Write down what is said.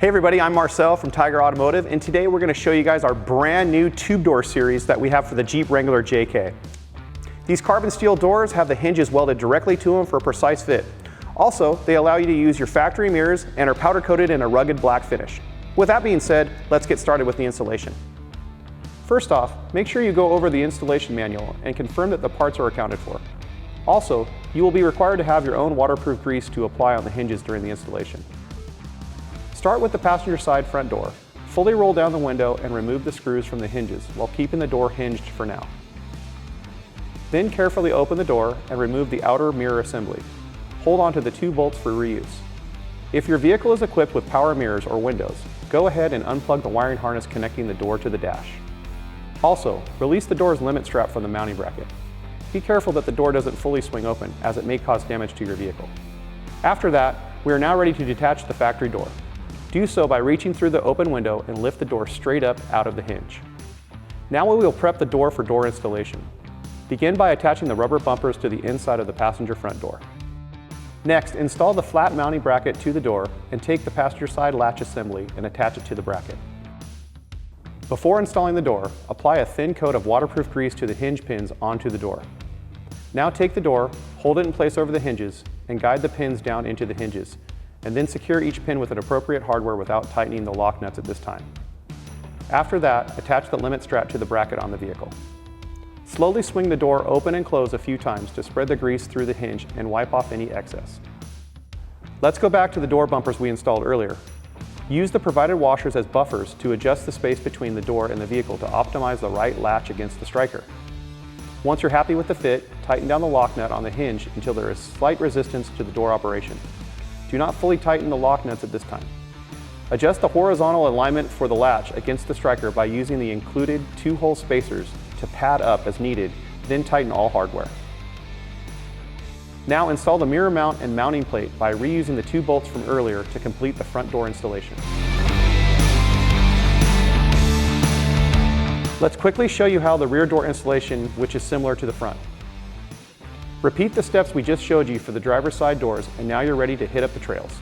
Hey everybody, I'm Marcel from Tyger Automotive, and today we're going to show you guys our brand new tube door series that we have for the Jeep Wrangler JK. These carbon steel doors have the hinges welded directly to them for a precise fit. Also, they allow you to use your factory mirrors and are powder coated in a rugged black finish. With that being said, let's get started with the installation. First off, make sure you go over the installation manual and confirm that the parts are accounted for. Also, you will be required to have your own waterproof grease to apply on the hinges during the installation. Start with the passenger side front door. Fully roll down the window and remove the screws from the hinges while keeping the door hinged for now. Then carefully open the door and remove the outer mirror assembly. Hold on to the 2 bolts for reuse. If your vehicle is equipped with power mirrors or windows, go ahead and unplug the wiring harness connecting the door to the dash. Also, release the door's limit strap from the mounting bracket. Be careful that the door doesn't fully swing open, as it may cause damage to your vehicle. After that, we are now ready to detach the factory door. Do so by reaching through the open window and lift the door straight up out of the hinge. Now we will prep the door for door installation. Begin by attaching the rubber bumpers to the inside of the passenger front door. Next, install the flat mounting bracket to the door and take the passenger side latch assembly and attach it to the bracket. Before installing the door, apply a thin coat of waterproof grease to the hinge pins onto the door. Now take the door, hold it in place over the hinges, and guide the pins down into the hinges, and then secure each pin with an appropriate hardware without tightening the lock nuts at this time. After that, attach the limit strap to the bracket on the vehicle. Slowly swing the door open and close a few times to spread the grease through the hinge and wipe off any excess. Let's go back to the door bumpers we installed earlier. Use the provided washers as buffers to adjust the space between the door and the vehicle to optimize the right latch against the striker. Once you're happy with the fit, tighten down the lock nut on the hinge until there is slight resistance to the door operation. Do not fully tighten the lock nuts at this time. Adjust the horizontal alignment for the latch against the striker by using the included 2-hole spacers to pad up as needed, then tighten all hardware. Now install the mirror mount and mounting plate by reusing the 2 bolts from earlier to complete the front door installation. Let's quickly show you how the rear door installation, which is similar to the front. Repeat the steps we just showed you for the driver's side doors, and now you're ready to hit up the trails.